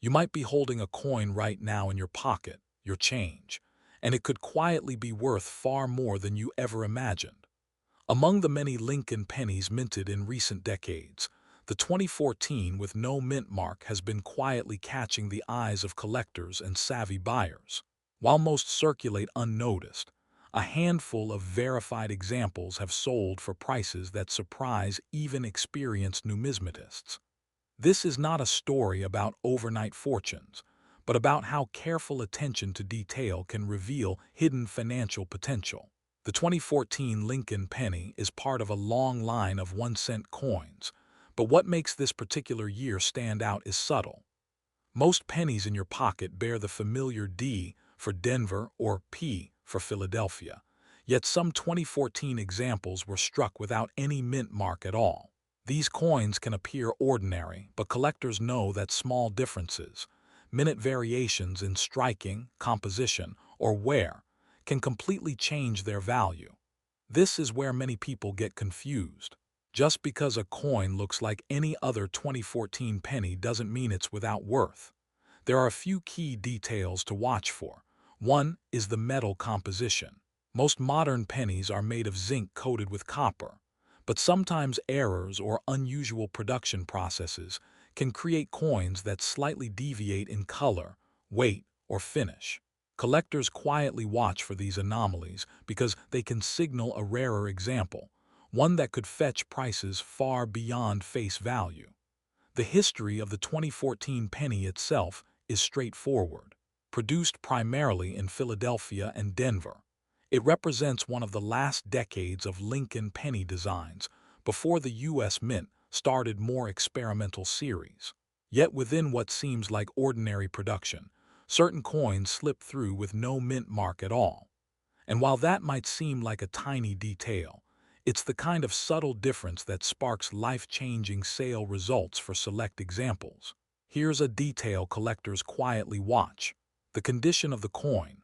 You might be holding a coin right now in your pocket, your change, and it could quietly be worth far more than you ever imagined. Among the many Lincoln pennies minted in recent decades, the 2014 with no mint mark has been quietly catching the eyes of collectors and savvy buyers. While most circulate unnoticed, a handful of verified examples have sold for prices that surprise even experienced numismatists. This is not a story about overnight fortunes, but about how careful attention to detail can reveal hidden financial potential. The 2014 Lincoln penny is part of a long line of 1-cent coins, but what makes this particular year stand out is subtle. Most pennies in your pocket bear the familiar D for Denver or P for Philadelphia, yet some 2014 examples were struck without any mint mark at all. These coins can appear ordinary, but collectors know that small differences, minute variations in striking, composition, or wear, can completely change their value. This is where many people get confused. Just because a coin looks like any other 2014 penny doesn't mean it's without worth. There are a few key details to watch for. One is the metal composition. Most modern pennies are made of zinc coated with copper, but sometimes errors or unusual production processes can create coins that slightly deviate in color, weight, or finish. Collectors quietly watch for these anomalies because they can signal a rarer example, one that could fetch prices far beyond face value. The history of the 2014 penny itself is straightforward. Produced primarily in Philadelphia and Denver, it represents one of the last decades of Lincoln penny designs before the U.S. Mint started more experimental series. Yet within what seems like ordinary production, certain coins slip through with no mint mark at all. And while that might seem like a tiny detail, it's the kind of subtle difference that sparks life-changing sale results for select examples. Here's a detail collectors quietly watch: the condition of the coin.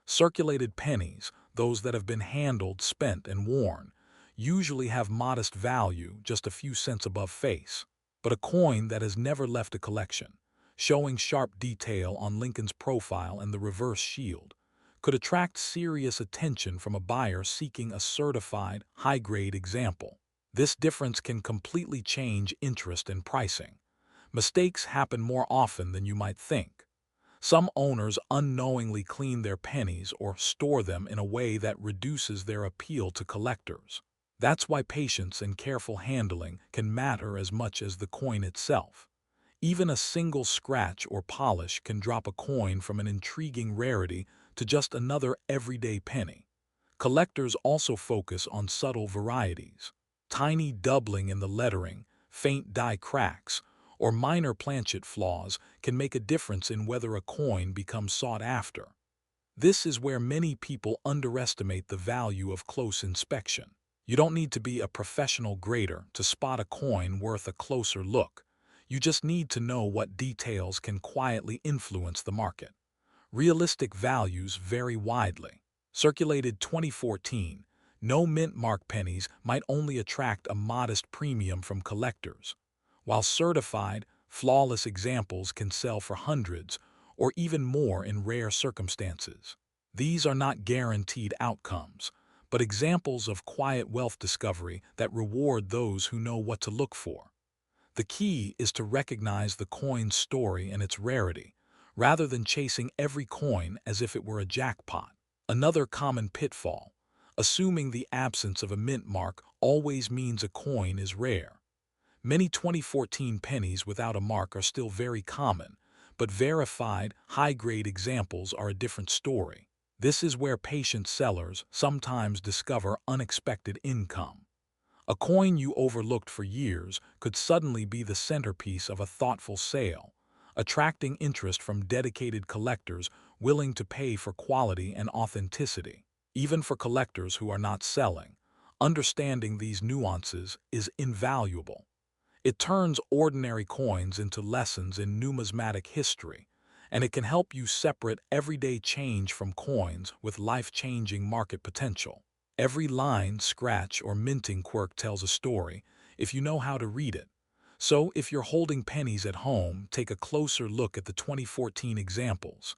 Circulated pennies, those that have been handled, spent, and worn, usually have modest value, just a few cents above face. But a coin that has never left a collection, showing sharp detail on Lincoln's profile and the reverse shield, could attract serious attention from a buyer seeking a certified, high-grade example. This difference can completely change interest and pricing. Mistakes happen more often than you might think. Some owners unknowingly clean their pennies or store them in a way that reduces their appeal to collectors. That's why patience and careful handling can matter as much as the coin itself. Even a single scratch or polish can drop a coin from an intriguing rarity to just another everyday penny. Collectors also focus on subtle varieties. Tiny doubling in the lettering, faint die cracks, or minor planchet flaws can make a difference in whether a coin becomes sought after. This is where many people underestimate the value of close inspection. You don't need to be a professional grader to spot a coin worth a closer look. You just need to know what details can quietly influence the market. Realistic values vary widely. Circulated 2014, no mint mark pennies might only attract a modest premium from collectors, while certified, flawless examples can sell for hundreds or even more in rare circumstances. These are not guaranteed outcomes, but examples of quiet wealth discovery that reward those who know what to look for. The key is to recognize the coin's story and its rarity, rather than chasing every coin as if it were a jackpot. Another common pitfall: assuming the absence of a mint mark always means a coin is rare. Many 2014 pennies without a mark are still very common, but verified, high-grade examples are a different story. This is where patient sellers sometimes discover unexpected income. A coin you overlooked for years could suddenly be the centerpiece of a thoughtful sale, attracting interest from dedicated collectors willing to pay for quality and authenticity. Even for collectors who are not selling, understanding these nuances is invaluable. It turns ordinary coins into lessons in numismatic history, and it can help you separate everyday change from coins with life-changing market potential. Every line, scratch, or minting quirk tells a story if you know how to read it. So if you're holding pennies at home, take a closer look at the 2014 examples.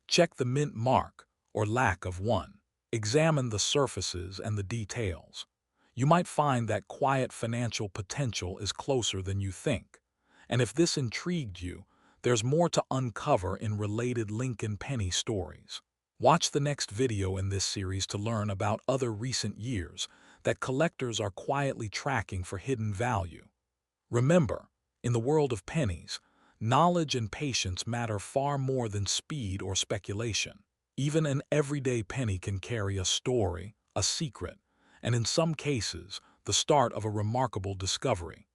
Check the mint mark, or lack of one. Examine the surfaces and the details. You might find that quiet financial potential is closer than you think. And if this intrigued you, there's more to uncover in related Lincoln penny stories. Watch the next video in this series to learn about other recent years that collectors are quietly tracking for hidden value. Remember, in the world of pennies, knowledge and patience matter far more than speed or speculation. Even an everyday penny can carry a story, a secret, and in some cases, the start of a remarkable discovery.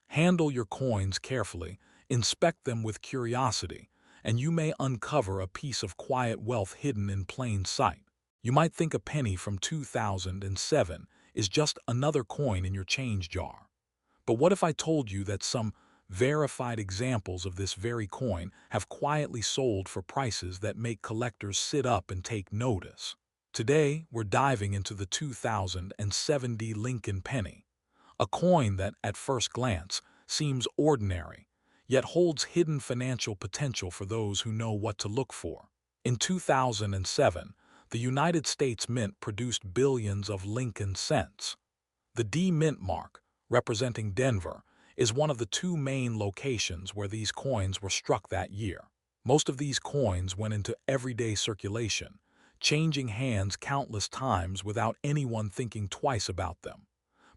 Handle your coins carefully, inspect them with curiosity, and you may uncover a piece of quiet wealth hidden in plain sight. You might think a penny from 2007 is just another coin in your change jar. But what if I told you that some verified examples of this very coin have quietly sold for prices that make collectors sit up and take notice? Today, we're diving into the 2070 Lincoln penny, a coin that, at first glance, seems ordinary, yet holds hidden financial potential for those who know what to look for. In 2007, the United States Mint produced billions of Lincoln cents. The D Mint mark, representing Denver, is one of the two main locations where these coins were struck that year. Most of these coins went into everyday circulation, changing hands countless times without anyone thinking twice about them.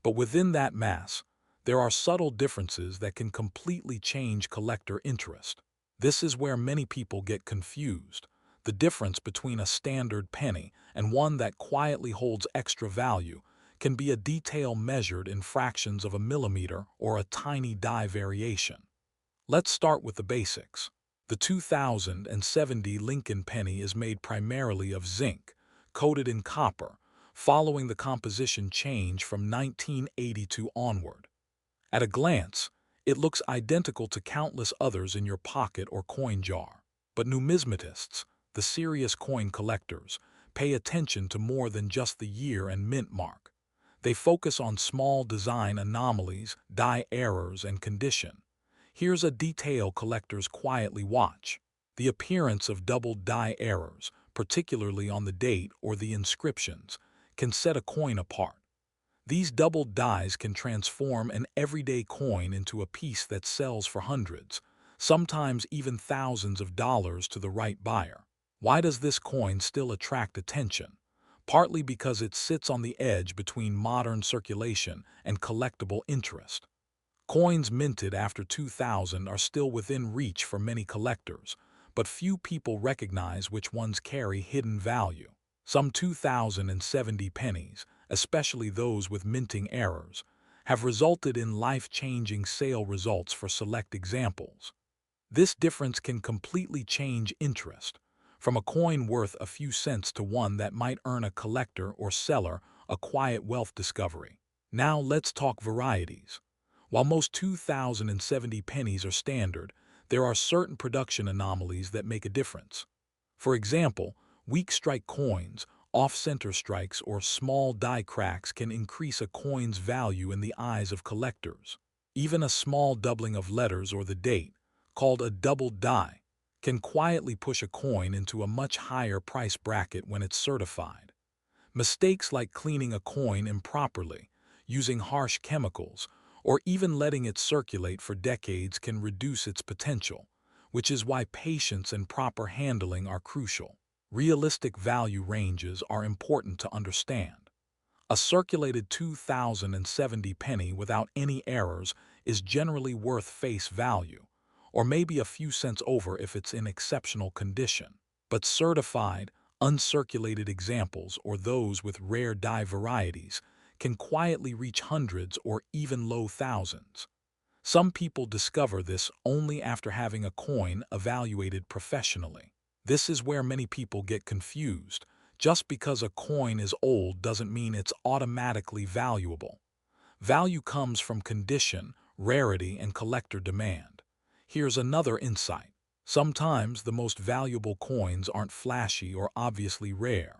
But within that mass, there are subtle differences that can completely change collector interest. This is where many people get confused. The difference between a standard penny and one that quietly holds extra value can be a detail measured in fractions of a millimeter or a tiny die variation. Let's start with the basics. The 2070 Lincoln penny is made primarily of zinc, coated in copper, following the composition change from 1982 onward. At a glance, it looks identical to countless others in your pocket or coin jar. But numismatists, the serious coin collectors, pay attention to more than just the year and mint mark. They focus on small design anomalies, die errors, and condition. Here's a detail collectors quietly watch: the appearance of doubled die errors, particularly on the date or the inscriptions, can set a coin apart. These doubled dies can transform an everyday coin into a piece that sells for hundreds, sometimes even thousands of dollars to the right buyer. Why does this coin still attract attention? Partly because it sits on the edge between modern circulation and collectible interest. Coins minted after 2000 are still within reach for many collectors, but few people recognize which ones carry hidden value. Some 2070 pennies, especially those with minting errors, have resulted in life-changing sale results for select examples. This difference can completely change interest, from a coin worth a few cents to one that might earn a collector or seller a quiet wealth discovery. Now let's talk varieties. While most 2070 pennies are standard, there are certain production anomalies that make a difference. For example, weak strike coins, off-center strikes, or small die cracks can increase a coin's value in the eyes of collectors. Even a small doubling of letters or the date, called a doubled die, can quietly push a coin into a much higher price bracket when it's certified. Mistakes like cleaning a coin improperly, using harsh chemicals, or even letting it circulate for decades can reduce its potential, which is why patience and proper handling are crucial. Realistic value ranges are important to understand. A circulated 2070 penny without any errors is generally worth face value, or maybe a few cents over if it's in exceptional condition. But certified, uncirculated examples, or those with rare die varieties, can quietly reach hundreds or even low thousands. Some people discover this only after having a coin evaluated professionally. This is where many people get confused. Just because a coin is old doesn't mean it's automatically valuable. Value comes from condition, rarity, and collector demand. Here's another insight. Sometimes the most valuable coins aren't flashy or obviously rare.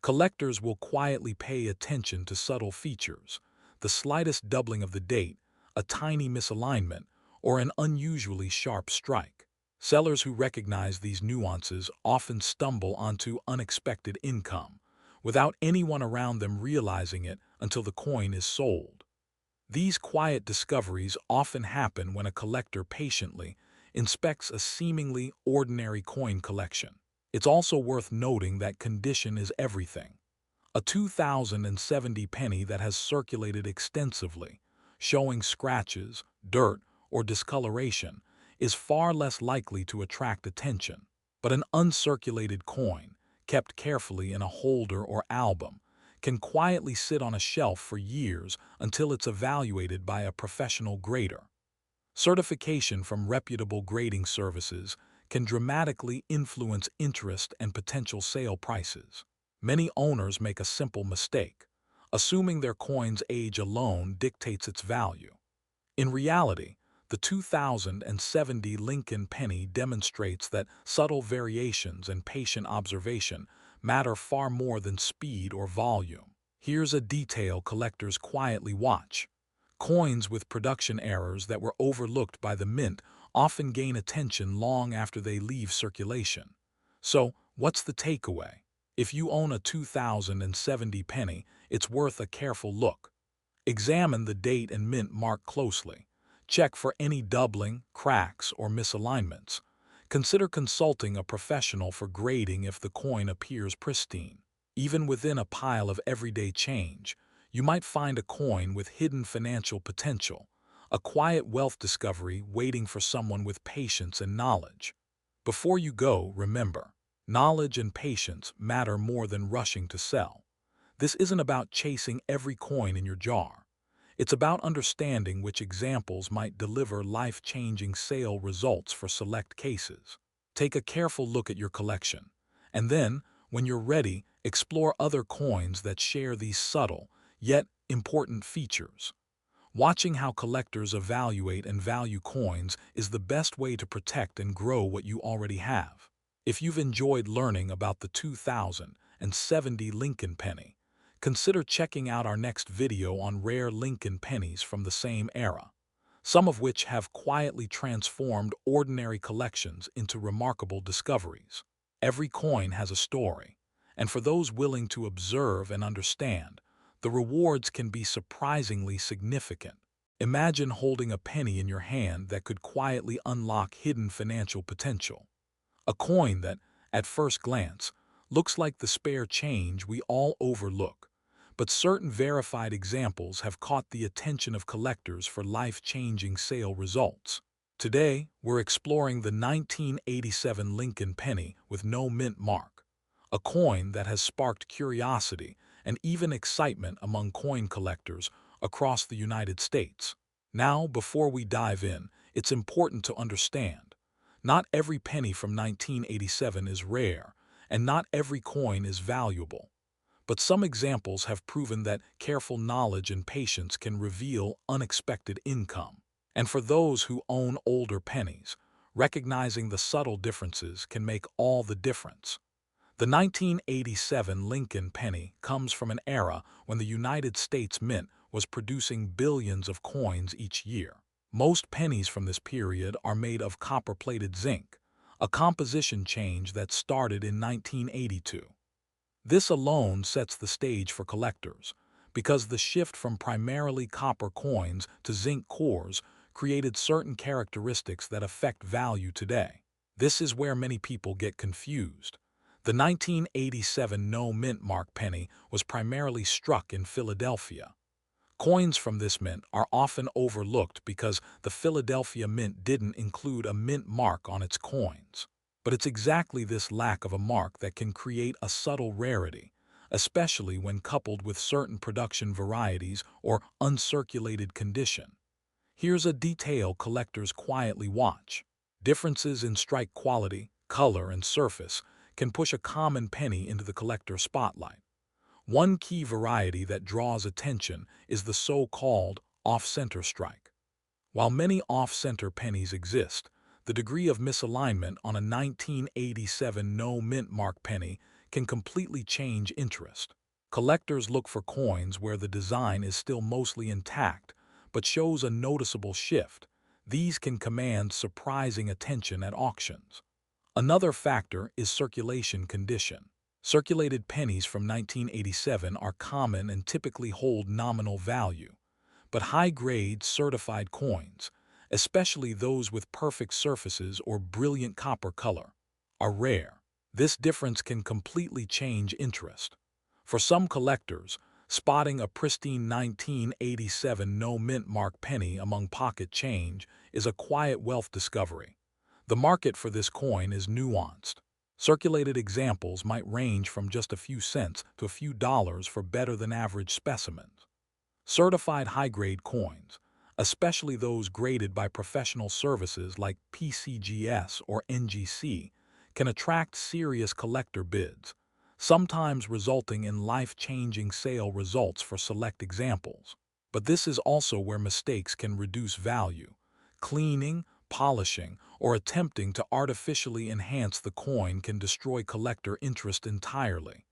Collectors will quietly pay attention to subtle features: the slightest doubling of the date, a tiny misalignment, or an unusually sharp strike. Sellers who recognize these nuances often stumble onto unexpected income, without anyone around them realizing it until the coin is sold. These quiet discoveries often happen when a collector patiently inspects a seemingly ordinary coin collection. It's also worth noting that condition is everything. A 2070 penny that has circulated extensively, showing scratches, dirt, or discoloration, is far less likely to attract attention. But an uncirculated coin, kept carefully in a holder or album, can quietly sit on a shelf for years until it's evaluated by a professional grader. Certification from reputable grading services can dramatically influence interest and potential sale prices. Many owners make a simple mistake, assuming their coin's age alone dictates its value. In reality, the 2070 Lincoln penny demonstrates that subtle variations and patient observation matter far more than speed or volume. Here's a detail collectors quietly watch. Coins with production errors that were overlooked by the mint often gain attention long after they leave circulation. So, what's the takeaway? If you own a 2070 penny, it's worth a careful look. Examine the date and mint mark closely. Check for any doubling, cracks, or misalignments. Consider consulting a professional for grading if the coin appears pristine. Even within a pile of everyday change, you might find a coin with hidden financial potential, a quiet wealth discovery waiting for someone with patience and knowledge. Before you go, remember, knowledge and patience matter more than rushing to sell. This isn't about chasing every coin in your jar. It's about understanding which examples might deliver life-changing sale results for select cases. Take a careful look at your collection, and then, when you're ready, explore other coins that share these subtle, yet important features. Watching how collectors evaluate and value coins is the best way to protect and grow what you already have. If you've enjoyed learning about the 2070 Lincoln penny, consider checking out our next video on rare Lincoln pennies from the same era, some of which have quietly transformed ordinary collections into remarkable discoveries. Every coin has a story, and for those willing to observe and understand, the rewards can be surprisingly significant. Imagine holding a penny in your hand that could quietly unlock hidden financial potential. A coin that, at first glance, looks like the spare change we all overlook, but certain verified examples have caught the attention of collectors for life-changing sale results. Today, we're exploring the 1987 Lincoln penny with no mint mark, a coin that has sparked curiosity and even excitement among coin collectors across the United States. Now, before we dive in, it's important to understand, not every penny from 1987 is rare, and not every coin is valuable. But some examples have proven that careful knowledge and patience can reveal unexpected income. And for those who own older pennies, recognizing the subtle differences can make all the difference. The 1987 Lincoln penny comes from an era when the United States Mint was producing billions of coins each year. Most pennies from this period are made of copper-plated zinc, a composition change that started in 1982. This alone sets the stage for collectors, because the shift from primarily copper coins to zinc cores created certain characteristics that affect value today. This is where many people get confused. The 1987 no mint mark penny was primarily struck in Philadelphia. Coins from this mint are often overlooked because the Philadelphia Mint didn't include a mint mark on its coins. But it's exactly this lack of a mark that can create a subtle rarity, especially when coupled with certain production varieties or uncirculated condition. Here's a detail collectors quietly watch. Differences in strike quality, color, and surface can push a common penny into the collector spotlight. One key variety that draws attention is the so-called off-center strike. While many off-center pennies exist, the degree of misalignment on a 1987 no mint mark penny can completely change interest. Collectors look for coins where the design is still mostly intact but shows a noticeable shift. These can command surprising attention at auctions. Another factor is circulation condition. Circulated pennies from 1987 are common and typically hold nominal value, but high-grade certified coins, especially those with perfect surfaces or brilliant copper color, are rare. This difference can completely change interest. For some collectors, spotting a pristine 1987 no-mint mark penny among pocket change is a quiet wealth discovery. The market for this coin is nuanced. Circulated examples might range from just a few cents to a few dollars for better-than-average specimens. Certified high-grade coins, especially those graded by professional services like PCGS or NGC, can attract serious collector bids, sometimes resulting in life-changing sale results for select examples. But this is also where mistakes can reduce value. Cleaning, polishing, or attempting to artificially enhance the coin can destroy collector interest entirely.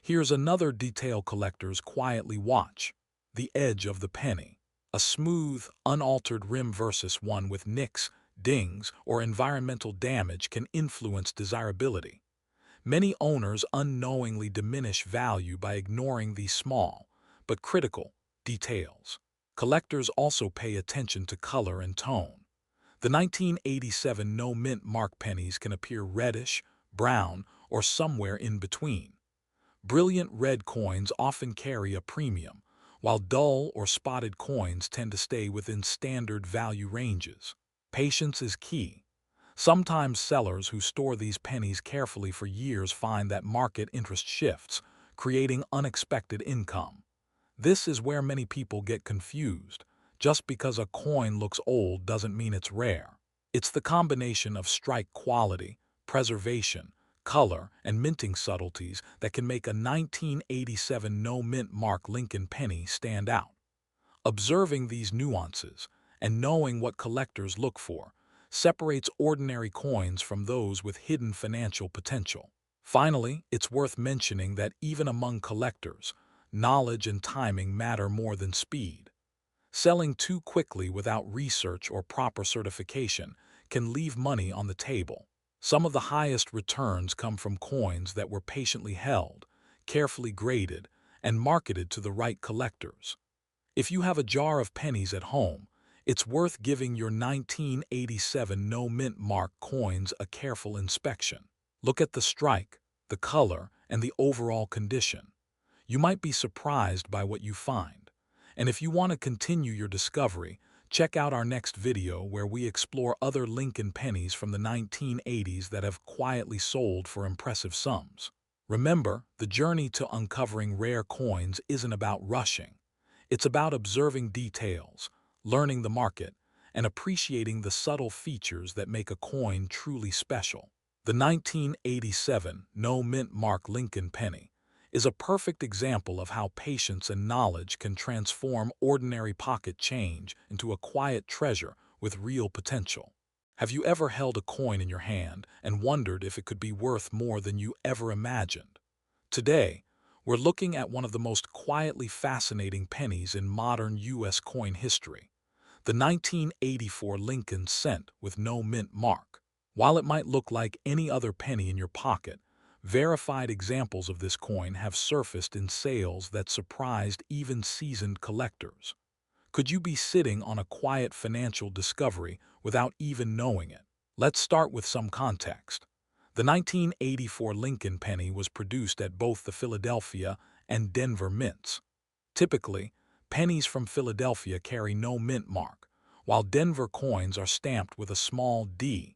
Here's another detail collectors quietly watch: the edge of the penny. A smooth, unaltered rim versus one with nicks, dings, or environmental damage can influence desirability. Many owners unknowingly diminish value by ignoring these small, but critical, details. Collectors also pay attention to color and tone. The 1987 no-mint mark pennies can appear reddish, brown, or somewhere in between. Brilliant red coins often carry a premium, while dull or spotted coins tend to stay within standard value ranges. Patience is key. Sometimes sellers who store these pennies carefully for years find that market interest shifts, creating unexpected income. This is where many people get confused. Just because a coin looks old doesn't mean it's rare. It's the combination of strike quality, preservation, color, and minting subtleties that can make a 1987 no-mint mark Lincoln penny stand out. Observing these nuances and knowing what collectors look for separates ordinary coins from those with hidden financial potential. Finally, it's worth mentioning that even among collectors, knowledge and timing matter more than speed. Selling too quickly without research or proper certification can leave money on the table. Some of the highest returns come from coins that were patiently held, carefully graded, and marketed to the right collectors. If you have a jar of pennies at home, it's worth giving your 1987 no-mint mark coins a careful inspection. Look at the strike, the color, and the overall condition. You might be surprised by what you find. And if you want to continue your discovery, check out our next video where we explore other Lincoln pennies from the 1980s that have quietly sold for impressive sums. Remember, the journey to uncovering rare coins isn't about rushing. It's about observing details, learning the market, and appreciating the subtle features that make a coin truly special. The 1987 no-mint mark Lincoln penny is a perfect example of how patience and knowledge can transform ordinary pocket change into a quiet treasure with real potential. Have you ever held a coin in your hand and wondered if it could be worth more than you ever imagined? Today, we're looking at one of the most quietly fascinating pennies in modern U.S. coin history, the 1984 Lincoln cent with no mint mark. While it might look like any other penny in your pocket, verified examples of this coin have surfaced in sales that surprised even seasoned collectors. Could you be sitting on a quiet financial discovery without even knowing it? Let's start with some context. The 1984 Lincoln penny was produced at both the Philadelphia and Denver mints. Typically, pennies from Philadelphia carry no mint mark, while Denver coins are stamped with a small d.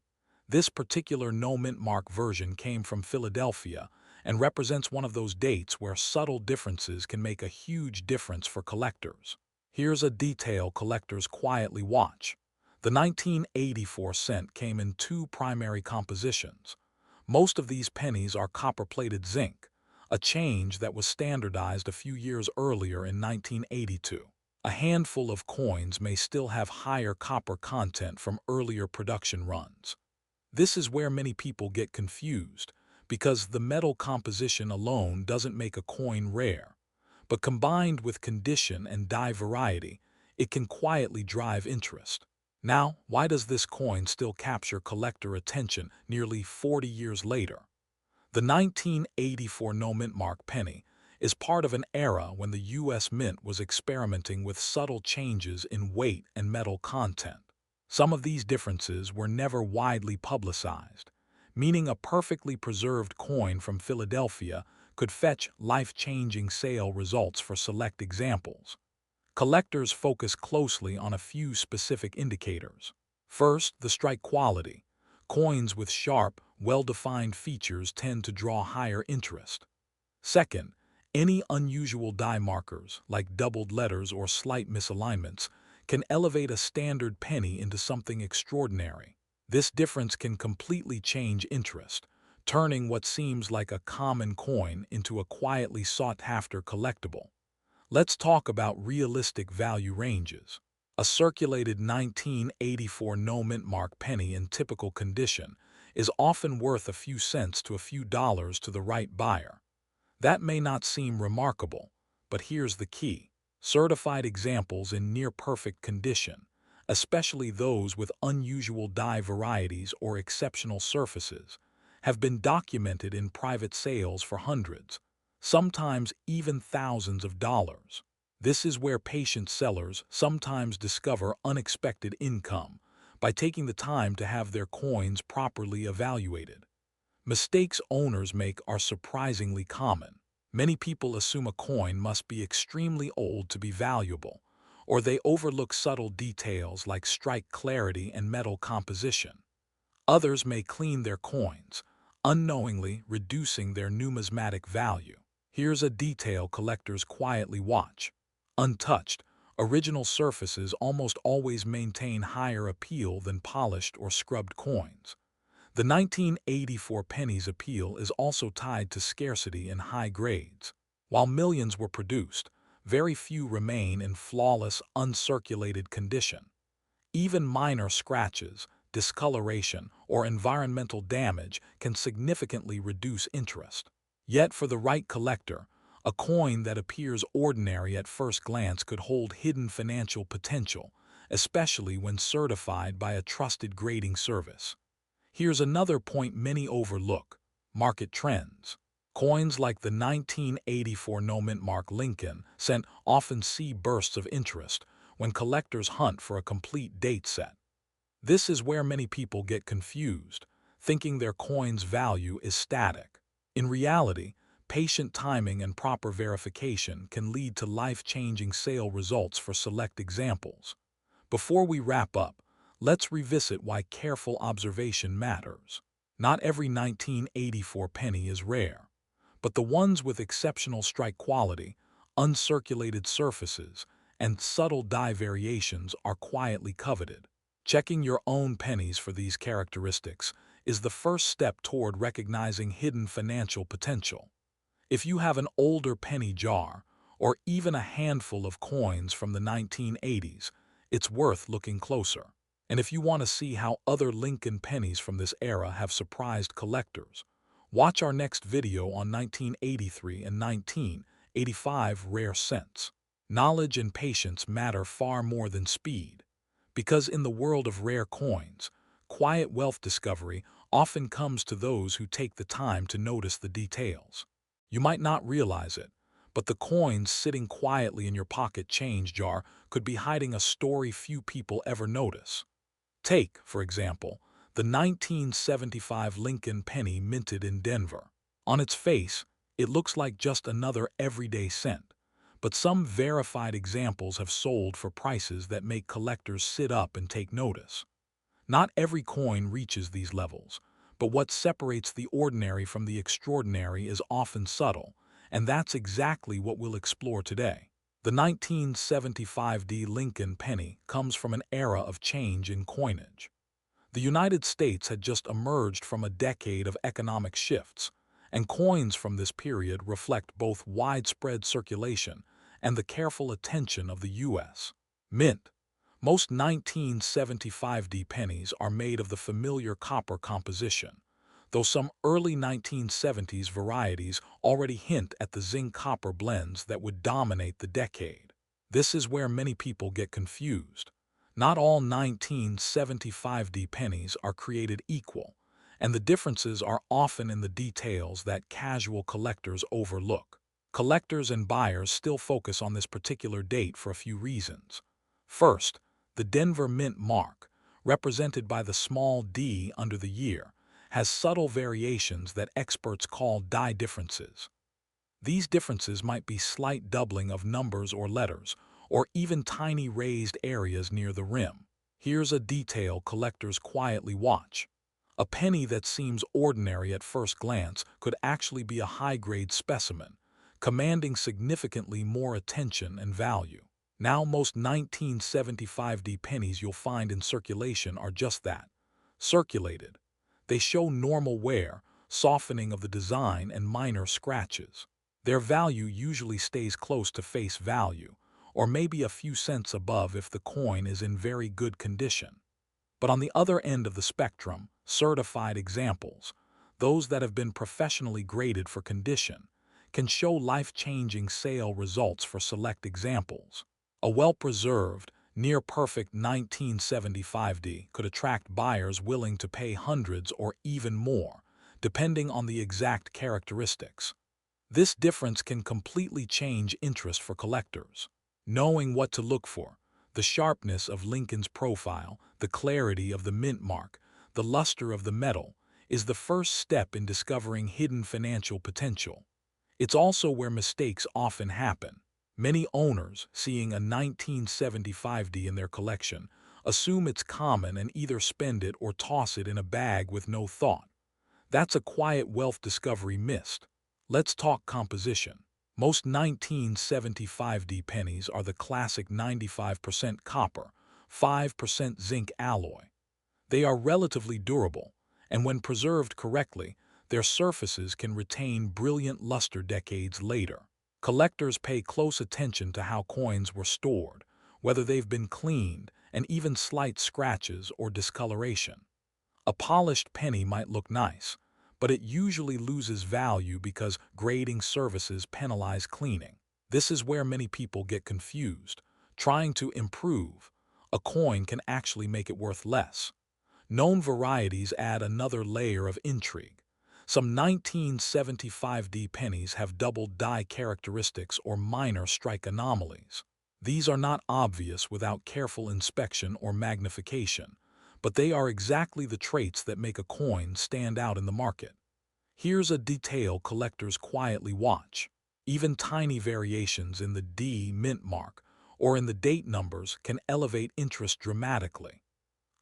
This particular no-mint mark version came from Philadelphia and represents one of those dates where subtle differences can make a huge difference for collectors. Here's a detail collectors quietly watch. The 1984 cent came in two primary compositions. Most of these pennies are copper-plated zinc, a change that was standardized a few years earlier in 1982. A handful of coins may still have higher copper content from earlier production runs. This is where many people get confused, because the metal composition alone doesn't make a coin rare, but combined with condition and die variety, it can quietly drive interest. Now, why does this coin still capture collector attention nearly 40 years later? The 1984 no-mint mark penny is part of an era when the U.S. Mint was experimenting with subtle changes in weight and metal content. Some of these differences were never widely publicized, meaning a perfectly preserved coin from Philadelphia could fetch life-changing sale results for select examples. Collectors focus closely on a few specific indicators. First, the strike quality. Coins with sharp, well-defined features tend to draw higher interest. Second, any unusual die markers, like doubled letters or slight misalignments, can elevate a standard penny into something extraordinary. This difference can completely change interest, turning what seems like a common coin into a quietly sought-after collectible. Let's talk about realistic value ranges. A circulated 1984 no-mint mark penny in typical condition is often worth a few cents to a few dollars to the right buyer. That may not seem remarkable, but here's the key. Certified examples in near-perfect condition, especially those with unusual die varieties or exceptional surfaces, have been documented in private sales for hundreds, sometimes even thousands of dollars. This is where patient sellers sometimes discover unexpected income by taking the time to have their coins properly evaluated. Mistakes owners make are surprisingly common. Many people assume a coin must be extremely old to be valuable, or they overlook subtle details like strike clarity and metal composition. Others may clean their coins, unknowingly reducing their numismatic value. Here's a detail collectors quietly watch. Untouched, original surfaces almost always maintain higher appeal than polished or scrubbed coins. The 1984 penny's appeal is also tied to scarcity in high grades. While millions were produced, very few remain in flawless, uncirculated condition. Even minor scratches, discoloration, or environmental damage can significantly reduce interest. Yet for the right collector, a coin that appears ordinary at first glance could hold hidden financial potential, especially when certified by a trusted grading service. Here's another point many overlook: market trends. Coins like the 1984 no-mint mark Lincoln Cent often see bursts of interest when collectors hunt for a complete date set. This is where many people get confused, thinking their coin's value is static. In reality, patient timing and proper verification can lead to life-changing sale results for select examples. Before we wrap up, let's revisit why careful observation matters. Not every 1984 penny is rare, but the ones with exceptional strike quality, uncirculated surfaces, and subtle die variations are quietly coveted. Checking your own pennies for these characteristics is the first step toward recognizing hidden financial potential. If you have an older penny jar, or even a handful of coins from the 1980s, it's worth looking closer. And if you want to see how other Lincoln pennies from this era have surprised collectors, watch our next video on 1983 and 1985 rare cents. Knowledge and patience matter far more than speed, because in the world of rare coins, quiet wealth discovery often comes to those who take the time to notice the details. You might not realize it, but the coins sitting quietly in your pocket change jar could be hiding a story few people ever notice. Take, for example, the 1975 Lincoln penny minted in Denver. On its face, it looks like just another everyday cent, but some verified examples have sold for prices that make collectors sit up and take notice. Not every coin reaches these levels, but what separates the ordinary from the extraordinary is often subtle, and that's exactly what we'll explore today. The 1975 Lincoln penny comes from an era of change in coinage. The United States had just emerged from a decade of economic shifts, and coins from this period reflect both widespread circulation and the careful attention of the U.S. Mint. Most 1975 pennies are made of the familiar copper composition, though some early 1970s varieties already hint at the zinc-copper blends that would dominate the decade. This is where many people get confused. Not all 1975D pennies are created equal, and the differences are often in the details that casual collectors overlook. Collectors and buyers still focus on this particular date for a few reasons. First, the Denver Mint mark, represented by the small d under the year, has subtle variations that experts call die differences. These differences might be slight doubling of numbers or letters, or even tiny raised areas near the rim. Here's a detail collectors quietly watch. A penny that seems ordinary at first glance could actually be a high-grade specimen, commanding significantly more attention and value. Now most 1975D pennies you'll find in circulation are just that, circulated. They show normal wear, softening of the design, and minor scratches. Their value usually stays close to face value, or maybe a few cents above if the coin is in very good condition. But on the other end of the spectrum, certified examples, those that have been professionally graded for condition, can show life-changing sale results for select examples. A well-preserved, near-perfect 1975D could attract buyers willing to pay hundreds or even more, depending on the exact characteristics. This difference can completely change interest for collectors. Knowing what to look for, the sharpness of Lincoln's profile, the clarity of the mint mark, the luster of the metal, is the first step in discovering hidden financial potential. It's also where mistakes often happen. Many owners, seeing a 1975D in their collection, assume it's common and either spend it or toss it in a bag with no thought. That's a quiet wealth discovery missed. Let's talk composition. Most 1975D pennies are the classic 95% copper, 5% zinc alloy. They are relatively durable, and when preserved correctly, their surfaces can retain brilliant luster decades later. Collectors pay close attention to how coins were stored, whether they've been cleaned, and even slight scratches or discoloration. A polished penny might look nice, but it usually loses value because grading services penalize cleaning. This is where many people get confused. Trying to improve a coin can actually make it worth less. Known varieties add another layer of intrigue. Some 1975D pennies have double die characteristics or minor strike anomalies. These are not obvious without careful inspection or magnification, but they are exactly the traits that make a coin stand out in the market. Here's a detail collectors quietly watch. Even tiny variations in the D mint mark or in the date numbers can elevate interest dramatically.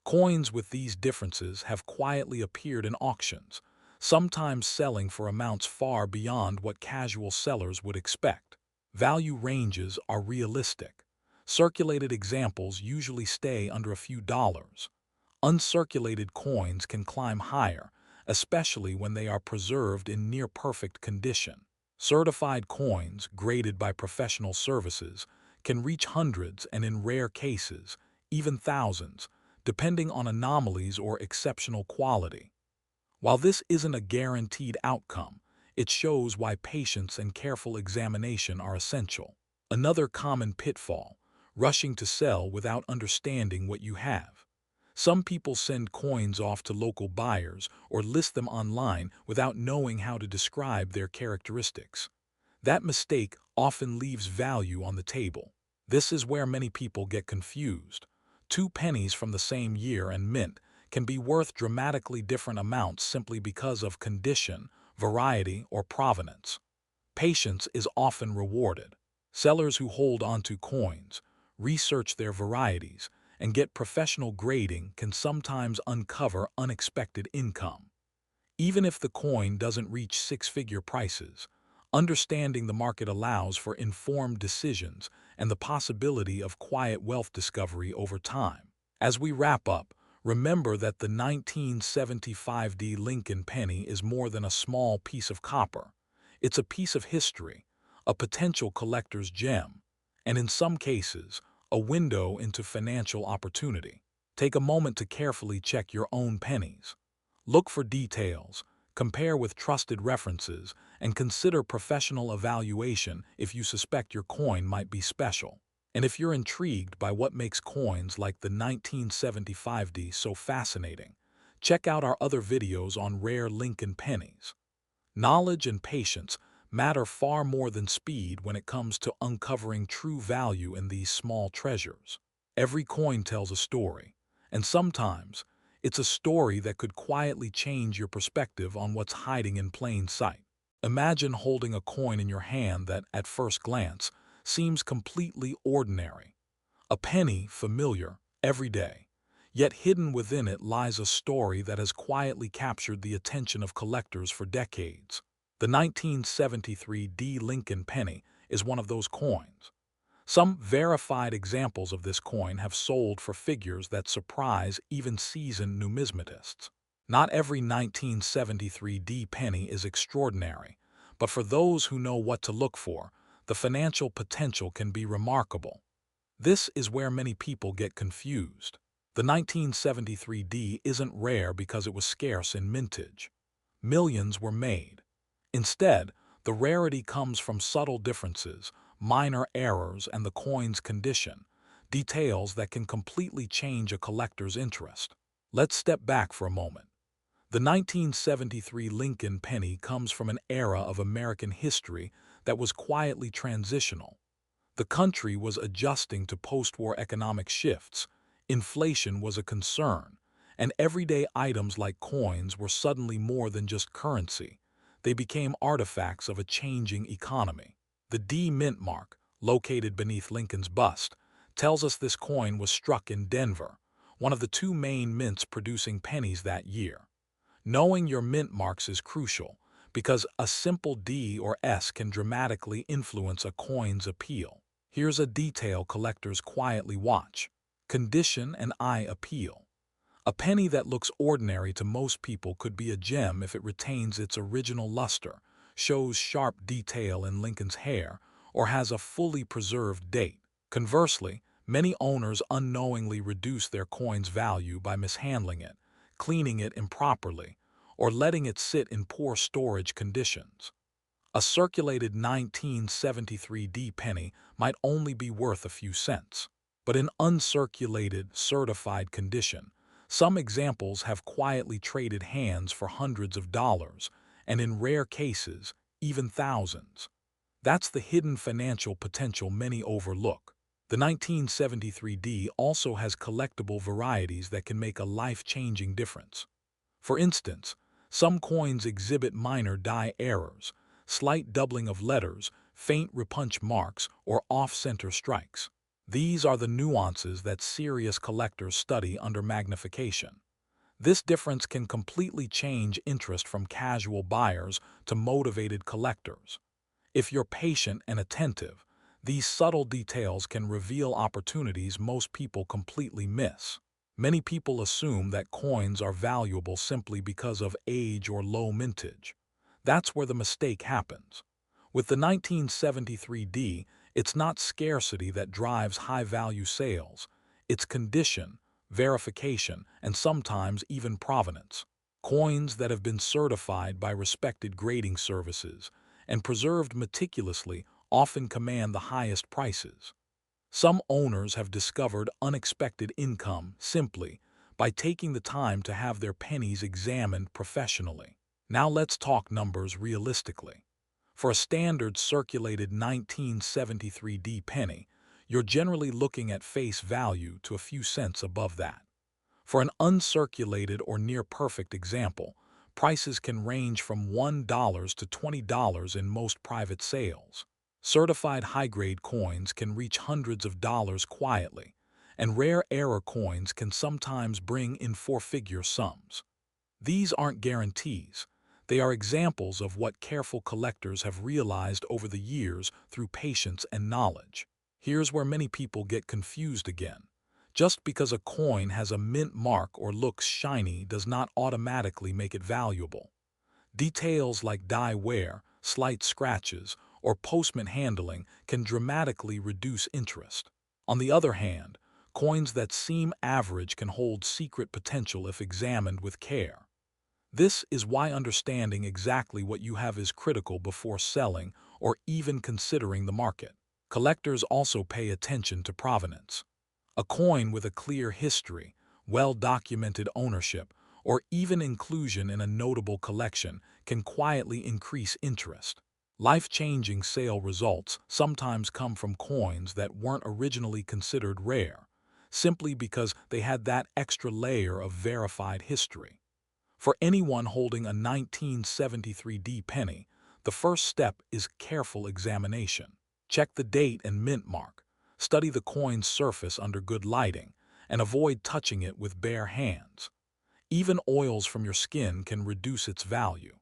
Coins with these differences have quietly appeared in auctions, sometimes selling for amounts far beyond what casual sellers would expect. Value ranges are realistic. Circulated examples usually stay under a few dollars. Uncirculated coins can climb higher, especially when they are preserved in near-perfect condition. Certified coins, graded by professional services, can reach hundreds and in rare cases, even thousands, depending on anomalies or exceptional quality. While this isn't a guaranteed outcome, it shows why patience and careful examination are essential. Another common pitfall, rushing to sell without understanding what you have. Some people send coins off to local buyers or list them online without knowing how to describe their characteristics. That mistake often leaves value on the table. This is where many people get confused. Two pennies from the same year and mint can be worth dramatically different amounts simply because of condition, variety, or provenance. Patience is often rewarded. Sellers who hold onto coins, research their varieties, and get professional grading can sometimes uncover unexpected income. Even if the coin doesn't reach six-figure prices, understanding the market allows for informed decisions and the possibility of quiet wealth discovery over time. As we wrap up, remember that the 1975D Lincoln penny is more than a small piece of copper. It's a piece of history, a potential collector's gem, and in some cases, a window into financial opportunity. Take a moment to carefully check your own pennies. Look for details, compare with trusted references, and consider professional evaluation if you suspect your coin might be special. And if you're intrigued by what makes coins like the 1975D so fascinating, check out our other videos on rare Lincoln pennies. Knowledge and patience matter far more than speed when it comes to uncovering true value in these small treasures. Every coin tells a story, and sometimes it's a story that could quietly change your perspective on what's hiding in plain sight. Imagine holding a coin in your hand that, at first glance, seems completely ordinary. A penny, familiar, everyday. Yet hidden within it lies a story that has quietly captured the attention of collectors for decades. The 1973 D. Lincoln penny is one of those coins. Some verified examples of this coin have sold for figures that surprise even seasoned numismatists. Not every 1973 D penny is extraordinary, but for those who know what to look for, the financial potential can be remarkable. This is where many people get confused. The 1973 D isn't rare because it was scarce in mintage. Millions were made. Instead, the rarity comes from subtle differences, minor errors, and the coin's condition, details that can completely change a collector's interest. Let's step back for a moment. The 1973 Lincoln penny comes from an era of American history that was quietly transitional. The country was adjusting to post-war economic shifts, inflation was a concern, and everyday items like coins were suddenly more than just currency. They became artifacts of a changing economy. The D mint mark, located beneath Lincoln's bust, tells us this coin was struck in Denver, one of the two main mints producing pennies that year. Knowing your mint marks is crucial, because a simple D or S can dramatically influence a coin's appeal. Here's a detail collectors quietly watch: condition and eye appeal. A penny that looks ordinary to most people could be a gem if it retains its original luster, shows sharp detail in Lincoln's hair, or has a fully preserved date. Conversely, many owners unknowingly reduce their coin's value by mishandling it, cleaning it improperly, or letting it sit in poor storage conditions. A circulated 1973 D penny might only be worth a few cents, but in uncirculated, certified condition, some examples have quietly traded hands for hundreds of dollars, and in rare cases, even thousands. That's the hidden financial potential many overlook. The 1973 D also has collectible varieties that can make a life-changing difference. For instance, some coins exhibit minor die errors, slight doubling of letters, faint repunch marks, or off-center strikes. These are the nuances that serious collectors study under magnification. This difference can completely change interest from casual buyers to motivated collectors. If you're patient and attentive, these subtle details can reveal opportunities most people completely miss. Many people assume that coins are valuable simply because of age or low mintage. That's where the mistake happens. With the 1973 D, it's not scarcity that drives high-value sales. It's condition, verification, and sometimes even provenance. Coins that have been certified by respected grading services and preserved meticulously often command the highest prices. Some owners have discovered unexpected income simply by taking the time to have their pennies examined professionally. Now let's talk numbers realistically. For a standard circulated 1973 D penny, you're generally looking at face value to a few cents above that. For an uncirculated or near-perfect example, prices can range from $1 to $20 in most private sales. Certified high-grade coins can reach hundreds of dollars quietly, and rare error coins can sometimes bring in four-figure sums. These aren't guarantees. They are examples of what careful collectors have realized over the years through patience and knowledge. Here's where many people get confused again. Just because a coin has a mint mark or looks shiny does not automatically make it valuable. Details like die wear, slight scratches, or postman handling can dramatically reduce interest. On the other hand, coins that seem average can hold secret potential if examined with care. This is why understanding exactly what you have is critical before selling or even considering the market. Collectors also pay attention to provenance. A coin with a clear history, well-documented ownership, or even inclusion in a notable collection can quietly increase interest. Life-changing sale results sometimes come from coins that weren't originally considered rare, simply because they had that extra layer of verified history. For anyone holding a 1973 penny, the first step is careful examination. Check the date and mint mark, study the coin's surface under good lighting, and avoid touching it with bare hands. Even oils from your skin can reduce its value.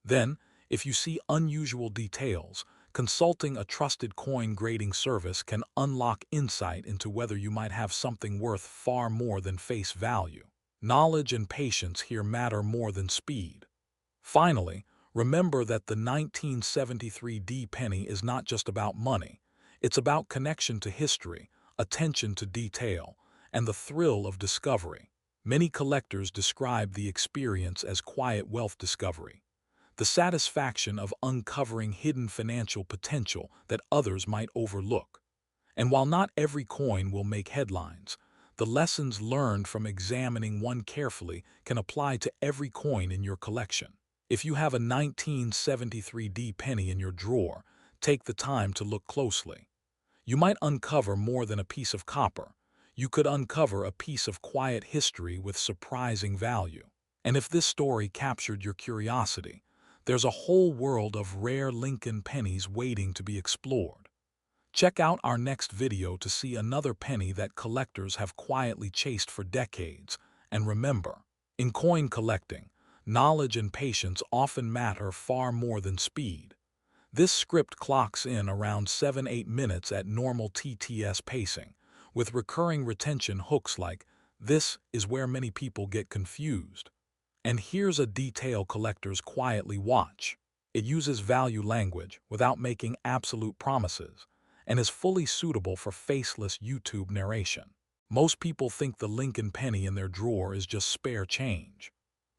Then, if you see unusual details, consulting a trusted coin grading service can unlock insight into whether you might have something worth far more than face value. Knowledge and patience here matter more than speed. Finally, remember that the 1973 penny is not just about money. It's about connection to history, attention to detail, and the thrill of discovery. Many collectors describe the experience as quiet wealth discovery, the satisfaction of uncovering hidden financial potential that others might overlook. And while not every coin will make headlines, the lessons learned from examining one carefully can apply to every coin in your collection. If you have a 1973 penny in your drawer, take the time to look closely. You might uncover more than a piece of copper. You could uncover a piece of quiet history with surprising value. And if this story captured your curiosity, there's a whole world of rare Lincoln pennies waiting to be explored. Check out our next video to see another penny that collectors have quietly chased for decades. And remember, in coin collecting, knowledge and patience often matter far more than speed. This script clocks in around 7-8 minutes at normal TTS pacing, with recurring retention hooks like, "This is where many people get confused." And here's a detail collectors quietly watch. It uses value language without making absolute promises, and is fully suitable for faceless YouTube narration. Most people think the Lincoln penny in their drawer is just spare change.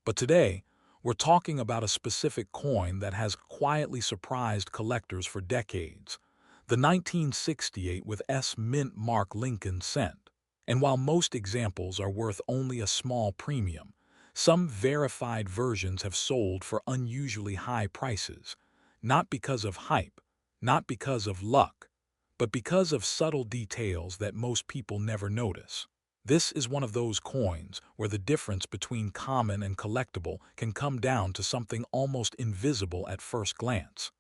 But today, we're talking about a specific coin that has quietly surprised collectors for decades, the 1968 with S mint mark Lincoln cent. And while most examples are worth only a small premium, some verified versions have sold for unusually high prices, not because of hype, not because of luck, but because of subtle details that most people never notice. This is one of those coins where the difference between common and collectible can come down to something almost invisible at first glance.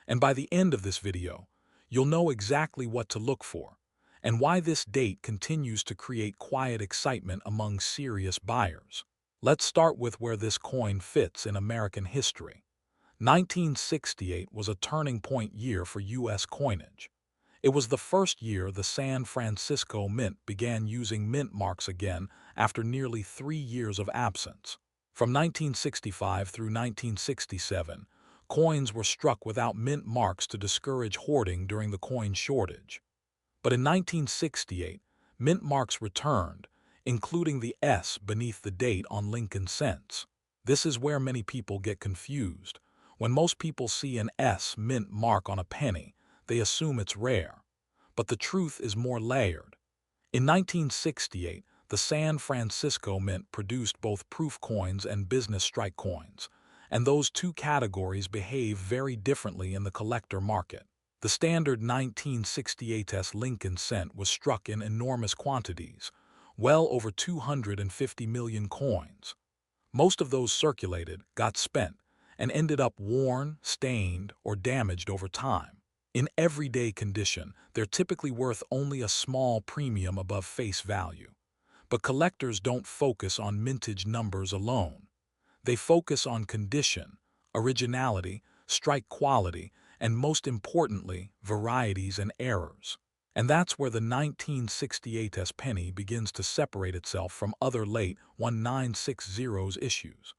And by the end of this video, you'll know exactly what to look for, and why this date continues to create quiet excitement among serious buyers. Let's start with where this coin fits in American history. 1968 was a turning point year for U.S. coinage. It was the first year the San Francisco Mint began using mint marks again after nearly 3 years of absence. From 1965 through 1967, coins were struck without mint marks to discourage hoarding during the coin shortage. But in 1968, mint marks returned, including the S beneath the date on Lincoln cents. This is where many people get confused. When most people see an S mint mark on a penny, they assume it's rare. But the truth is more layered. In 1968, the San Francisco Mint produced both proof coins and business strike coins, and those two categories behave very differently in the collector market. The standard 1968 Lincoln cent was struck in enormous quantities, well over 250 million coins. Most of those circulated, got spent, and ended up worn, stained, or damaged over time. In everyday condition, they're typically worth only a small premium above face value. But collectors don't focus on mintage numbers alone. They focus on condition, originality, strike quality, and most importantly, varieties and errors. And that's where the 1968 penny begins to separate itself from other late 1960s issues.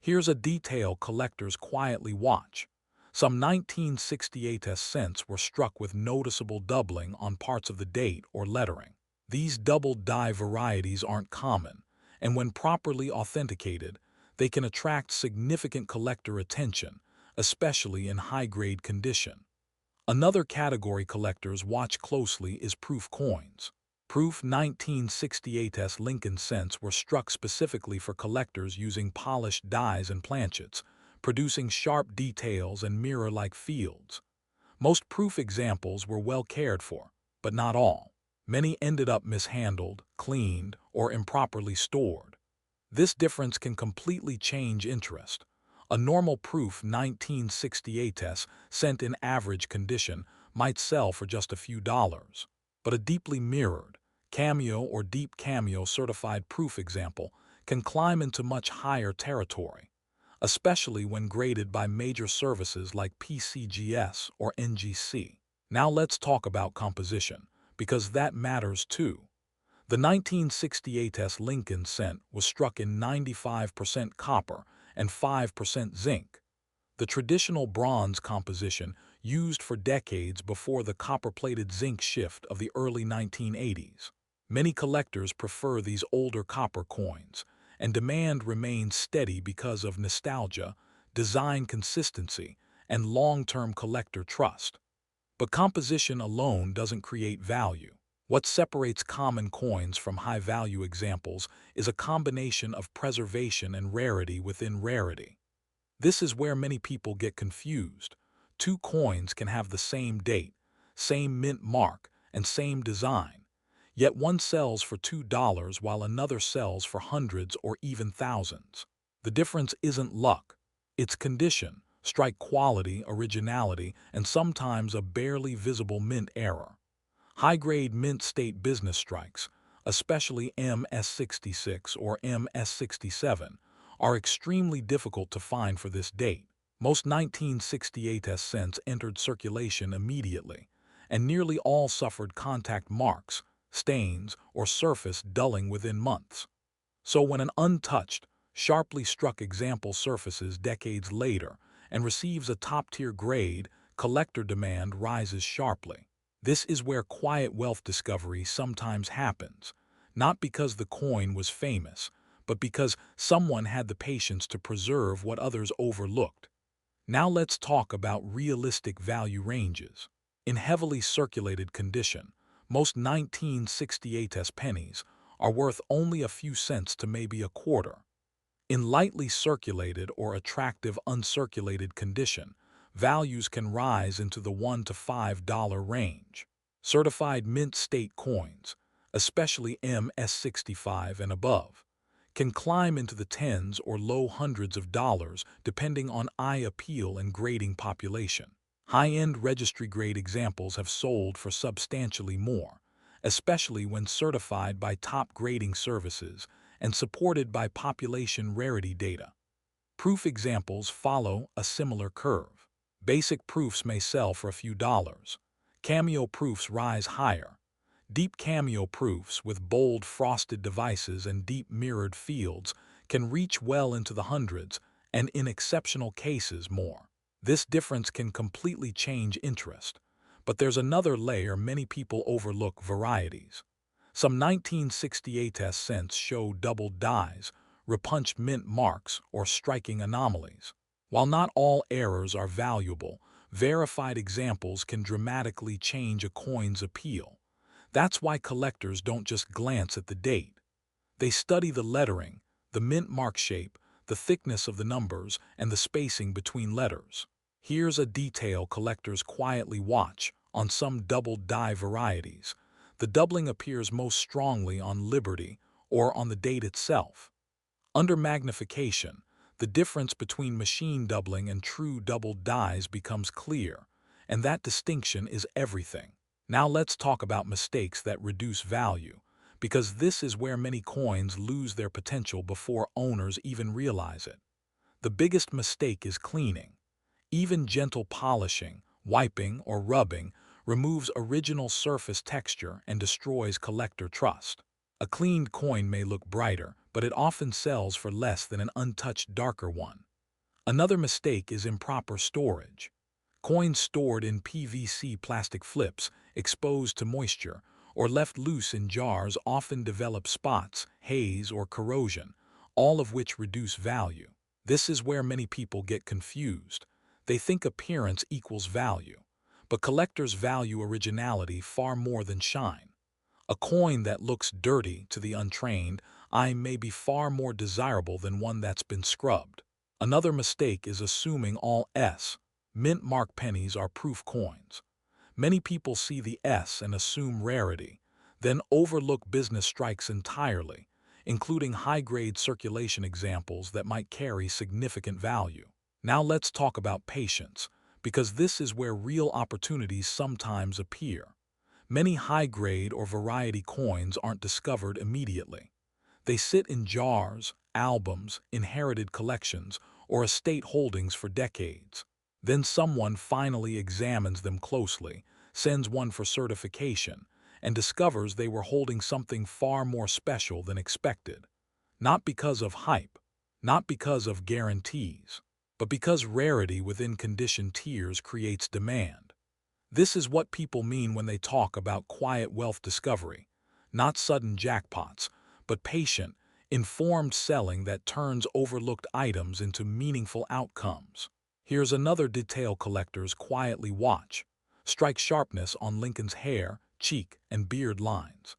Here's a detail collectors quietly watch. Some 1968 cents were struck with noticeable doubling on parts of the date or lettering. These doubled die varieties aren't common, and when properly authenticated, they can attract significant collector attention, especially in high-grade condition. Another category collectors watch closely is proof coins. Proof 1968's Lincoln cents were struck specifically for collectors using polished dies and planchets, producing sharp details and mirror-like fields. Most proof examples were well cared for, but not all. Many ended up mishandled, cleaned, or improperly stored. This difference can completely change interest. A normal proof 1968's cent in average condition might sell for just a few dollars, but a deeply mirrored, cameo or deep cameo certified proof example can climb into much higher territory, especially when graded by major services like PCGS or NGC. Now let's talk about composition, because that matters too. The 1968's Lincoln cent was struck in 95% copper and 5% zinc, the traditional bronze composition used for decades before the copper-plated zinc shift of the early 1980s. Many collectors prefer these older copper coins, and demand remains steady because of nostalgia, design consistency, and long-term collector trust. But composition alone doesn't create value. What separates common coins from high-value examples is a combination of preservation and rarity within rarity. This is where many people get confused. Two coins can have the same date, same mint mark, and same design, yet one sells for $2 while another sells for hundreds or even thousands. The difference isn't luck, it's condition, strike quality, originality, and sometimes a barely visible mint error. High-grade mint state business strikes, especially MS66 or MS67, are extremely difficult to find for this date. Most 1968's cents entered circulation immediately, and nearly all suffered contact marks, stains, or surface dulling within months. So when an untouched, sharply struck example surfaces decades later and receives a top-tier grade, collector demand rises sharply. This is where quiet wealth discovery sometimes happens, not because the coin was famous, but because someone had the patience to preserve what others overlooked. Now let's talk about realistic value ranges. In heavily circulated condition, most 1968's pennies are worth only a few cents to maybe a quarter. In lightly circulated or attractive uncirculated condition, values can rise into the $1 to $5 range. Certified mint state coins, especially MS65 and above, can climb into the tens or low hundreds of dollars depending on eye appeal and grading population. High-end registry-grade examples have sold for substantially more, especially when certified by top grading services and supported by population rarity data. Proof examples follow a similar curve. Basic proofs may sell for a few dollars. Cameo proofs rise higher. Deep cameo proofs with bold frosted devices and deep mirrored fields can reach well into the hundreds, and in exceptional cases more. This difference can completely change interest. But there's another layer many people overlook: varieties. Some 1968's cents show doubled dies, repunched mint marks, or striking anomalies. While not all errors are valuable, verified examples can dramatically change a coin's appeal. That's why collectors don't just glance at the date. They study the lettering, the mint mark shape, the thickness of the numbers, and the spacing between letters. Here's a detail collectors quietly watch on some doubled die varieties. The doubling appears most strongly on Liberty or on the date itself. Under magnification, the difference between machine doubling and true doubled dies becomes clear, and that distinction is everything. Now let's talk about mistakes that reduce value, because this is where many coins lose their potential before owners even realize it. The biggest mistake is cleaning. Even gentle polishing, wiping, or rubbing removes original surface texture and destroys collector trust. A cleaned coin may look brighter, but it often sells for less than an untouched darker one. Another mistake is improper storage. Coins stored in PVC plastic flips, exposed to moisture, or left loose in jars often develop spots, haze, or corrosion, all of which reduce value. This is where many people get confused. They think appearance equals value, But collectors value originality far more than shine. A coin that looks dirty to the untrained eye may be far more desirable than one that's been scrubbed. Another mistake is assuming all mint mark pennies are proof coins. Many people see the S and assume rarity, then overlook business strikes entirely, including high-grade circulation examples that might carry significant value. Now let's talk about patience, because this is where real opportunities sometimes appear. Many high-grade or variety coins aren't discovered immediately. They sit in jars, albums, inherited collections, or estate holdings for decades. Then someone finally examines them closely, sends one for certification, and discovers they were holding something far more special than expected. Not because of hype, not because of guarantees, but because rarity within conditioned tiers creates demand. This is what people mean when they talk about quiet wealth discovery, not sudden jackpots, but patient, informed selling that turns overlooked items into meaningful outcomes. Here's another detail collectors quietly watch: strike sharpness on Lincoln's hair, cheek, and beard lines.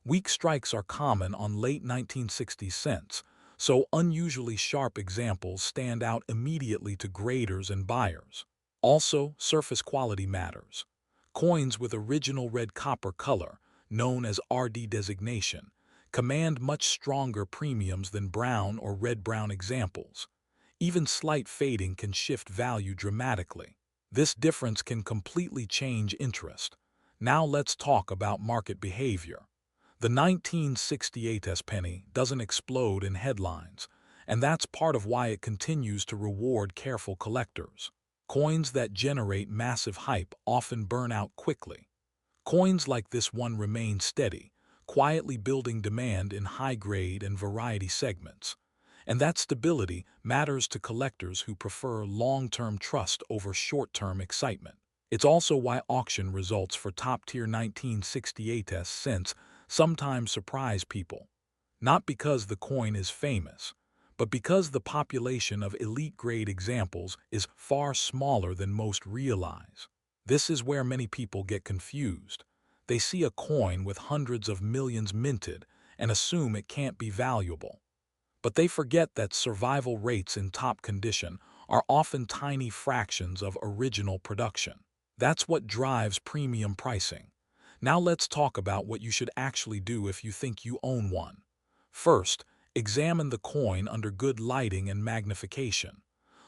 Weak strikes are common on late 1960s cents, so unusually sharp examples stand out immediately to graders and buyers. Also, surface quality matters. Coins with original red copper color, known as RD designation, command much stronger premiums than brown or red-brown examples. Even slight fading can shift value dramatically. This difference can completely change interest. Now let's talk about market behavior. The 1968 penny doesn't explode in headlines, and that's part of why it continues to reward careful collectors. Coins that generate massive hype often burn out quickly. Coins like this one remain steady, quietly building demand in high-grade and variety segments. And that stability matters to collectors who prefer long-term trust over short-term excitement. It's also why auction results for top-tier 1968 cents sometimes surprise people. Not because the coin is famous, but because the population of elite-grade examples is far smaller than most realize. This is where many people get confused. They see a coin with hundreds of millions minted and assume it can't be valuable. But they forget that survival rates in top condition are often tiny fractions of original production. That's what drives premium pricing. Now let's talk about what you should actually do if you think you own one. First, examine the coin under good lighting and magnification.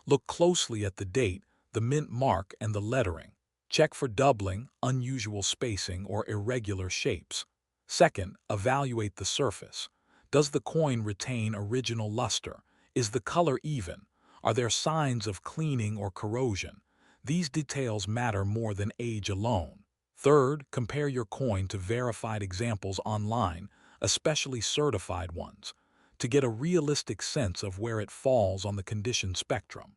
Look closely at the date, the mint mark, and the lettering. Check for doubling, unusual spacing, or irregular shapes. Second, evaluate the surface. Does the coin retain original luster? Is the color even? Are there signs of cleaning or corrosion? These details matter more than age alone. Third, compare your coin to verified examples online, especially certified ones, to get a realistic sense of where it falls on the condition spectrum.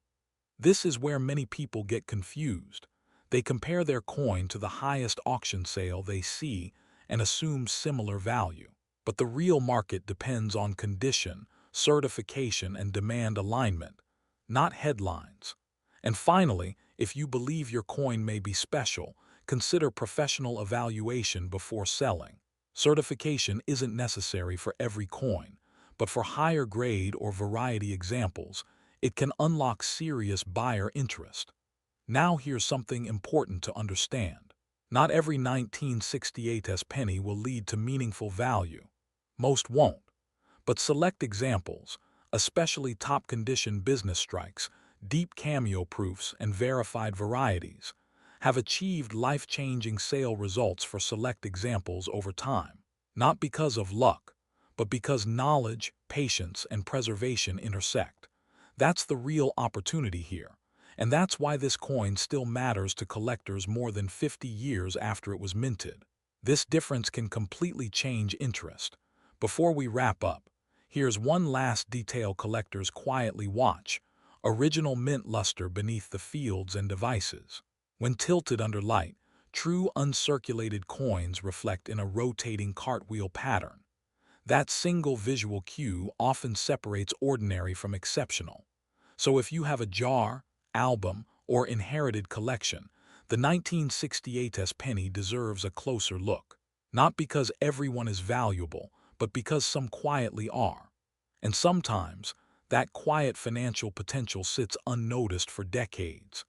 This is where many people get confused. They compare their coin to the highest auction sale they see and assume similar value. But the real market depends on condition, certification, and demand alignment, not headlines. And finally, if you believe your coin may be special, consider professional evaluation before selling. Certification isn't necessary for every coin, but for higher grade or variety examples, it can unlock serious buyer interest. Now here's something important to understand. Not every 1968 penny will lead to meaningful value. Most won't. But select examples, especially top-condition business strikes, deep cameo proofs, and verified varieties, have achieved life-changing sale results for select examples over time. Not because of luck, but because knowledge, patience, and preservation intersect. That's the real opportunity here. And that's why this coin still matters to collectors more than 50 years after it was minted. This difference can completely change interest. Before we wrap up, here's one last detail collectors quietly watch: original mint luster beneath the fields and devices. When tilted under light, true uncirculated coins reflect in a rotating cartwheel pattern. That single visual cue often separates ordinary from exceptional. So if you have a jar, album, or inherited collection The 1968 penny deserves a closer look, not because everyone is valuable, but because some quietly are. And sometimes, that quiet financial potential sits unnoticed for decades.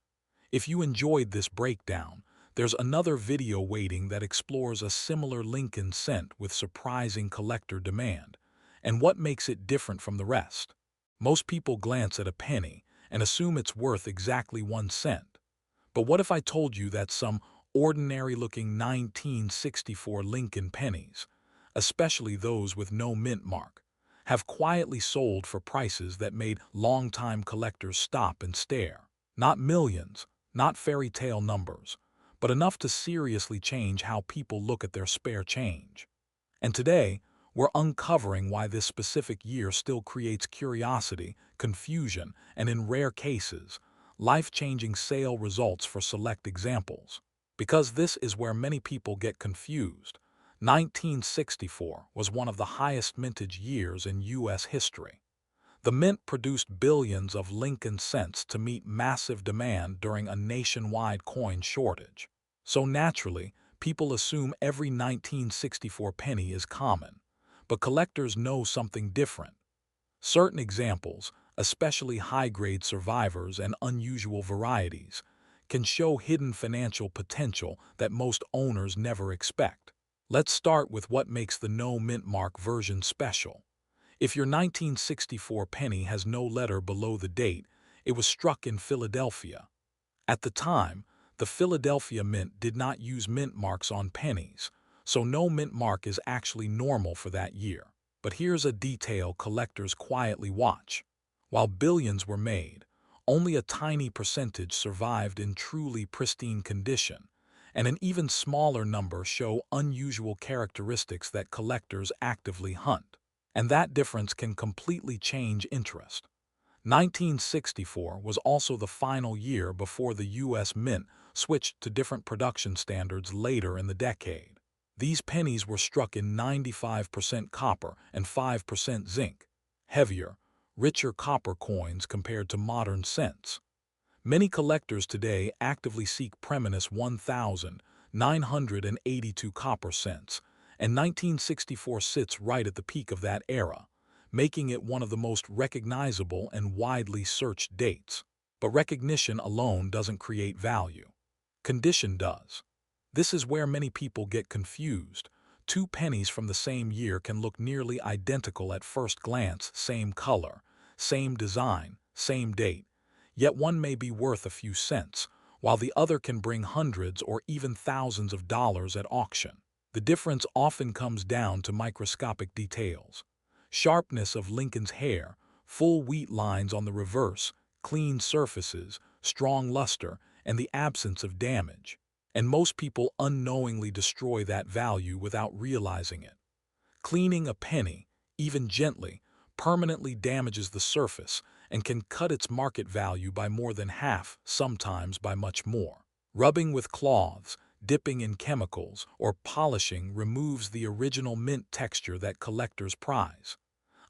If you enjoyed this breakdown, there's another video waiting that explores a similar Lincoln cent with surprising collector demand, and what makes it different from the rest. Most people glance at a penny and assume it's worth exactly 1 cent. But what if I told you that some ordinary-looking 1964 Lincoln pennies, especially those with no mint mark, have quietly sold for prices that made longtime collectors stop and stare? Not millions, not fairy tale numbers, but enough to seriously change how people look at their spare change. And today, we're uncovering why this specific year still creates curiosity, confusion, and in rare cases, life-changing sale results for select examples. Because this is where many people get confused. 1964 was one of the highest mintage years in U.S. history. The mint produced billions of Lincoln cents to meet massive demand during a nationwide coin shortage. So naturally, people assume every 1964 penny is common. But collectors know something different. Certain examples, especially high-grade survivors and unusual varieties, can show hidden financial potential that most owners never expect. Let's start with what makes the no mint mark version special. If your 1964 penny has no letter below the date, it was struck in Philadelphia. At the time, the Philadelphia Mint did not use mint marks on pennies, so no mint mark is actually normal for that year. But here's a detail collectors quietly watch. While billions were made, only a tiny percentage survived in truly pristine condition, and an even smaller number show unusual characteristics that collectors actively hunt. And that difference can completely change interest. 1964 was also the final year before the U.S. Mint switched to different production standards later in the decade. These pennies were struck in 95% copper and 5% zinc, heavier, richer copper coins compared to modern cents. Many collectors today actively seek Pennies 1,982 copper cents, and 1964 sits right at the peak of that era, making it one of the most recognizable and widely searched dates. But recognition alone doesn't create value. Condition does. This is where many people get confused. Two pennies from the same year can look nearly identical at first glance, same color, same design, same date, yet one may be worth a few cents, while the other can bring hundreds or even thousands of dollars at auction. The difference often comes down to microscopic details. Sharpness of Lincoln's hair, full wheat lines on the reverse, clean surfaces, strong luster, and the absence of damage. And most people unknowingly destroy that value without realizing it. Cleaning a penny, even gently, permanently damages the surface and can cut its market value by more than half, sometimes by much more. Rubbing with cloths, dipping in chemicals, or polishing removes the original mint texture that collectors prize.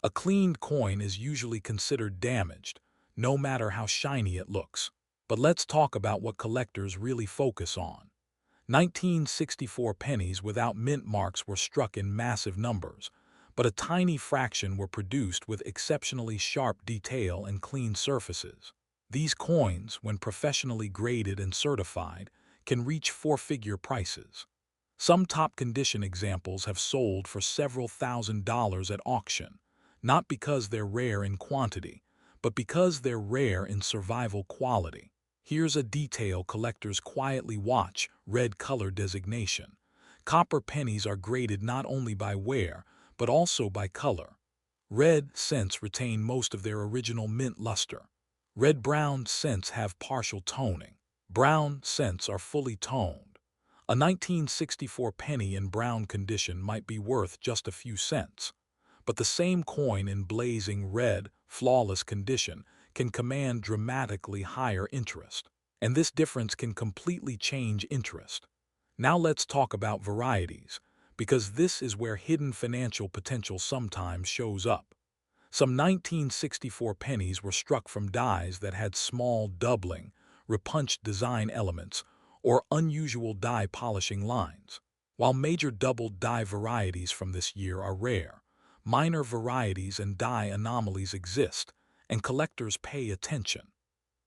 A cleaned coin is usually considered damaged, no matter how shiny it looks. But let's talk about what collectors really focus on. 1964 pennies without mint marks were struck in massive numbers, but a tiny fraction were produced with exceptionally sharp detail and clean surfaces. These coins, when professionally graded and certified, can reach four-figure prices. Some top-condition examples have sold for several $1,000s at auction, not because they're rare in quantity, but because they're rare in survival quality. Here's a detail collectors quietly watch: red color designation. Copper pennies are graded not only by wear, but also by color. Red cents retain most of their original mint luster. Red-brown cents have partial toning. Brown cents are fully toned. A 1964 penny in brown condition might be worth just a few cents, but the same coin in blazing red, flawless condition can command dramatically higher interest. And this difference can completely change interest. Now let's talk about varieties, because this is where hidden financial potential sometimes shows up. Some 1964 pennies were struck from dies that had small doubling, repunched design elements, or unusual die polishing lines. While major double die varieties from this year are rare, minor varieties and die anomalies exist, and collectors pay attention.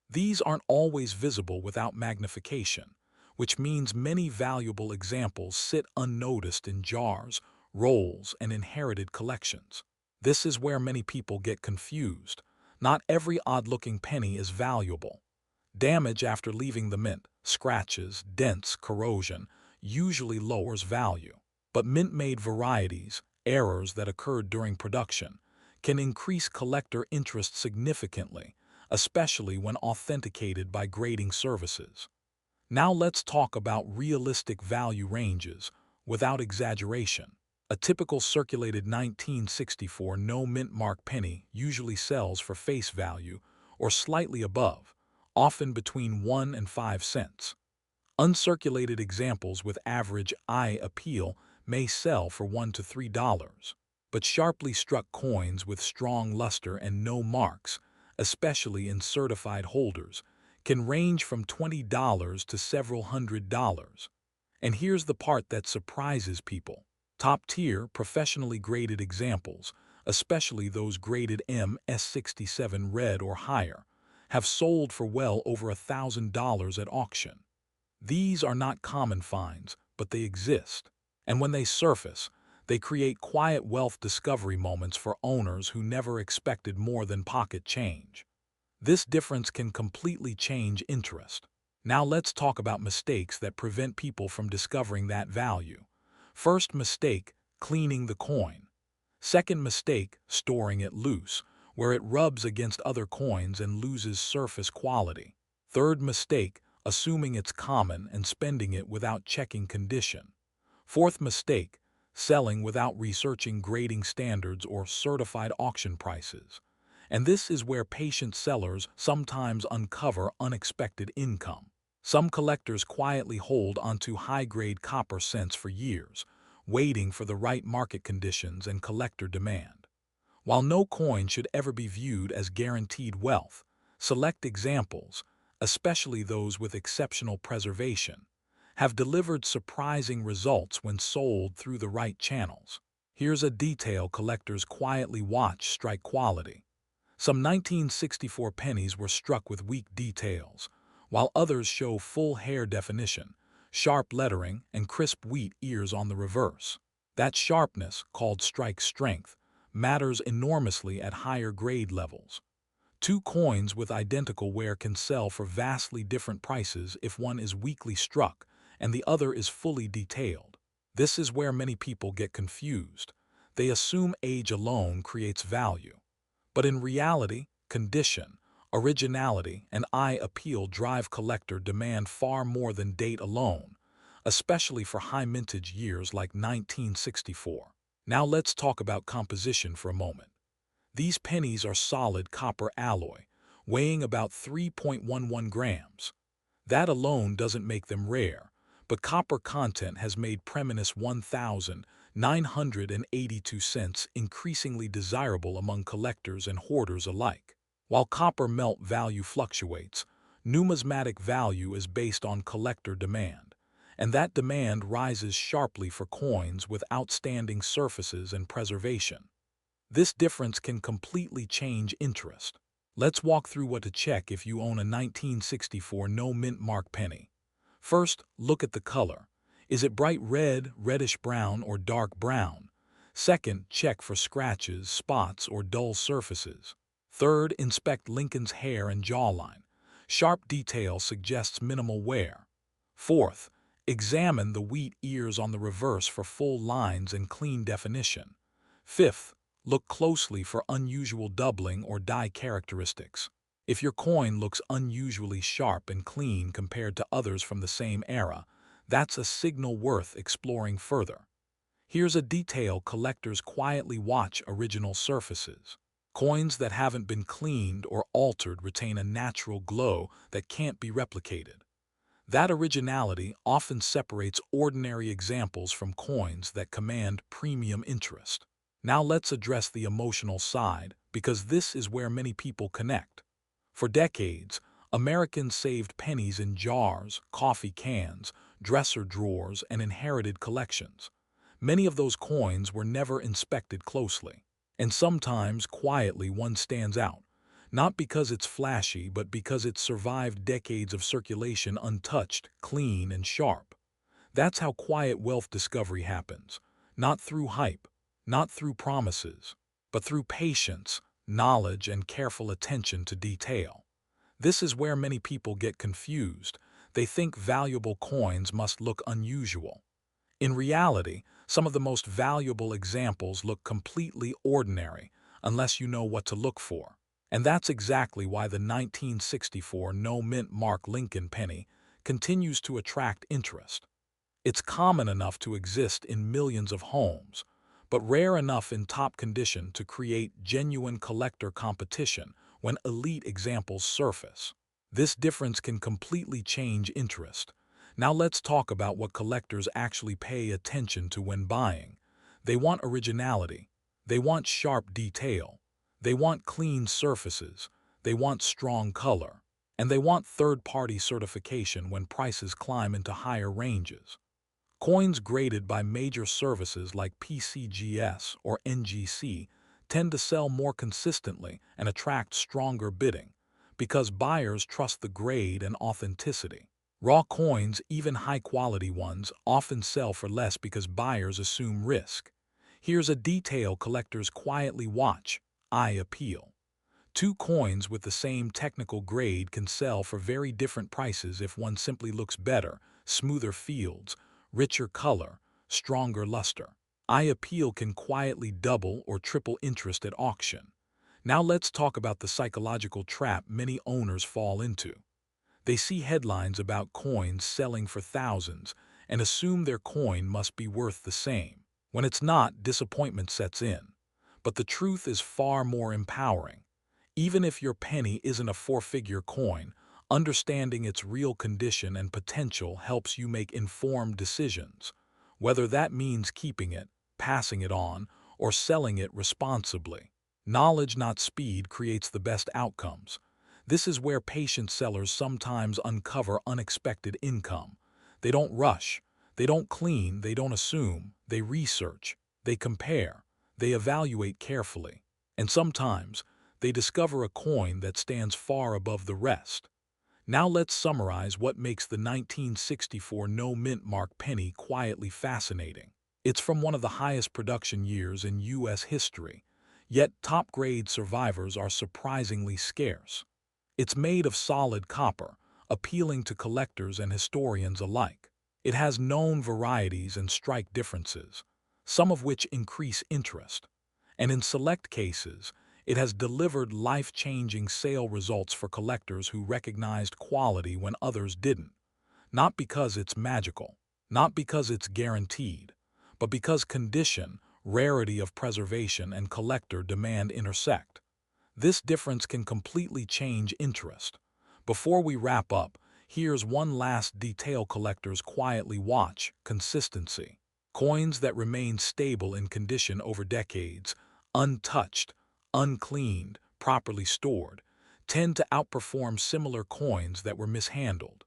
These aren't always visible without magnification, which means many valuable examples sit unnoticed in jars, rolls, and inherited collections. This is where many people get confused. Not every odd-looking penny is valuable. Damage after leaving the mint, scratches, dents, corrosion, usually lowers value. But mint-made varieties, errors that occurred during production, can increase collector interest significantly, especially when authenticated by grading services. Now let's talk about realistic value ranges, without exaggeration. A typical circulated 1964 no mint mark penny usually sells for face value or slightly above, often between 1 and 5 cents. Uncirculated examples with average eye appeal may sell for $1 to $3, but sharply struck coins with strong luster and no marks, especially in certified holders, can range from $20 to several $100s. And here's the part that surprises people. Top-tier, professionally graded examples, especially those graded MS67 red or higher, have sold for well over $1,000 at auction. These are not common finds, but they exist. And when they surface, they create quiet wealth discovery moments for owners who never expected more than pocket change. This difference can completely change interest. Now let's talk about mistakes that prevent people from discovering that value. First mistake, cleaning the coin. Second mistake, storing it loose, where it rubs against other coins and loses surface quality. Third mistake, assuming it's common and spending it without checking condition. Fourth mistake, selling without researching grading standards or certified auction prices. And this is where patient sellers sometimes uncover unexpected income. Some collectors quietly hold onto high-grade copper cents for years, waiting for the right market conditions and collector demand. While no coin should ever be viewed as guaranteed wealth, select examples, especially those with exceptional preservation, have delivered surprising results when sold through the right channels. Here's a detail collectors quietly watch strike quality. Some 1964 pennies were struck with weak details, while others show full hair definition, sharp lettering, and crisp wheat ears on the reverse. That sharpness, called strike strength, matters enormously at higher grade levels. Two coins with identical wear can sell for vastly different prices if one is weakly struck and the other is fully detailed. This is where many people get confused. They assume age alone creates value. But in reality, condition, originality, and eye appeal drive collector demand far more than date alone, especially for high mintage years like 1964. Now let's talk about composition for a moment. These pennies are solid copper alloy, weighing about 3.11 grams. That alone doesn't make them rare, but copper content has made Pennies 1,982 cents increasingly desirable among collectors and hoarders alike. While copper melt value fluctuates, numismatic value is based on collector demand, and that demand rises sharply for coins with outstanding surfaces and preservation. This difference can completely change interest. Let's walk through what to check if you own a 1964 no mint mark penny. First, look at the color. Is it bright red, reddish brown, or dark brown? Second, check for scratches, spots, or dull surfaces. Third, inspect Lincoln's hair and jawline. Sharp detail suggests minimal wear. Fourth, examine the wheat ears on the reverse for full lines and clean definition. Fifth, look closely for unusual doubling or die characteristics. If your coin looks unusually sharp and clean compared to others from the same era, that's a signal worth exploring further. Here's a detail collectors quietly watch: original surfaces. Coins that haven't been cleaned or altered retain a natural glow that can't be replicated. That originality often separates ordinary examples from coins that command premium interest. Now let's address the emotional side, because this is where many people connect. For decades, Americans saved pennies in jars, coffee cans, dresser drawers, and inherited collections. Many of those coins were never inspected closely. And sometimes, quietly, one stands out. Not because it's flashy, but because it survived decades of circulation untouched, clean, and sharp. That's how quiet wealth discovery happens. Not through hype, not through promises, but through patience, knowledge, and careful attention to detail. This is where many people get confused. They think valuable coins must look unusual. In reality, some of the most valuable examples look completely ordinary unless you know what to look for. And that's exactly why the 1964 no-mint mark Lincoln penny continues to attract interest. It's common enough to exist in millions of homes, but rare enough in top condition to create genuine collector competition when elite examples surface. This difference can completely change interest. Now let's talk about what collectors actually pay attention to when buying. They want originality. They want sharp detail. They want clean surfaces. They want strong color. And they want third-party certification when prices climb into higher ranges. Coins graded by major services like PCGS or NGC tend to sell more consistently and attract stronger bidding because buyers trust the grade and authenticity. Raw coins, even high-quality ones, often sell for less because buyers assume risk. Here's a detail collectors quietly watch: eye appeal. Two coins with the same technical grade can sell for very different prices if one simply looks better: smoother fields, richer color, stronger luster. Eye appeal can quietly double or triple interest at auction. Now let's talk about the psychological trap many owners fall into. They see headlines about coins selling for thousands and assume their coin must be worth the same. When it's not, disappointment sets in. But the truth is far more empowering. Even if your penny isn't a four-figure coin, understanding its real condition and potential helps you make informed decisions. Whether that means keeping it, passing it on, or selling it responsibly. Knowledge, not speed, creates the best outcomes. This is where patient sellers sometimes uncover unexpected income. They don't rush, they don't clean, they don't assume, they research, they compare, they evaluate carefully. And sometimes, they discover a coin that stands far above the rest. Now let's summarize what makes the 1964 no-mint mark penny quietly fascinating. It's from one of the highest production years in U.S. history, yet top-grade survivors are surprisingly scarce. It's made of solid copper, appealing to collectors and historians alike. It has known varieties and strike differences, some of which increase interest. And in select cases, it has delivered life-changing sale results for collectors who recognized quality when others didn't. Not because it's magical, not because it's guaranteed, but because condition, rarity of preservation, and collector demand intersect. This difference can completely change interest. Before we wrap up, here's one last detail collectors quietly watch: consistency. Coins that remain stable in condition over decades, untouched, uncleaned, properly stored, tend to outperform similar coins that were mishandled.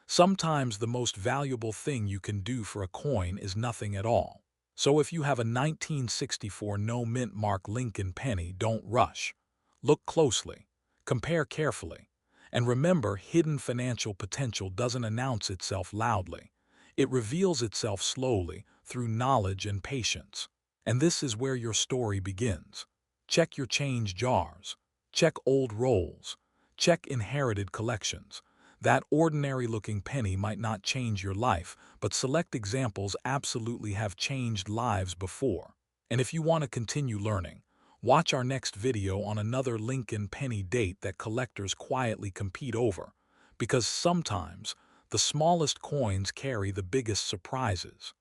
Sometimes the most valuable thing you can do for a coin is nothing at all. So if you have a 1964 no-mint mark Lincoln penny, don't rush. Look closely, compare carefully, and remember, hidden financial potential doesn't announce itself loudly. It reveals itself slowly through knowledge and patience. And this is where your story begins. Check your change jars. Check old rolls. Check inherited collections. That ordinary-looking penny might not change your life, but select examples absolutely have changed lives before. And if you want to continue learning, watch our next video on another Lincoln penny date that collectors quietly compete over, because sometimes the smallest coins carry the biggest surprises.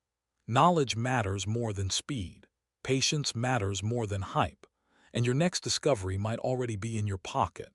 Knowledge matters more than speed. Patience matters more than hype. And your next discovery might already be in your pocket.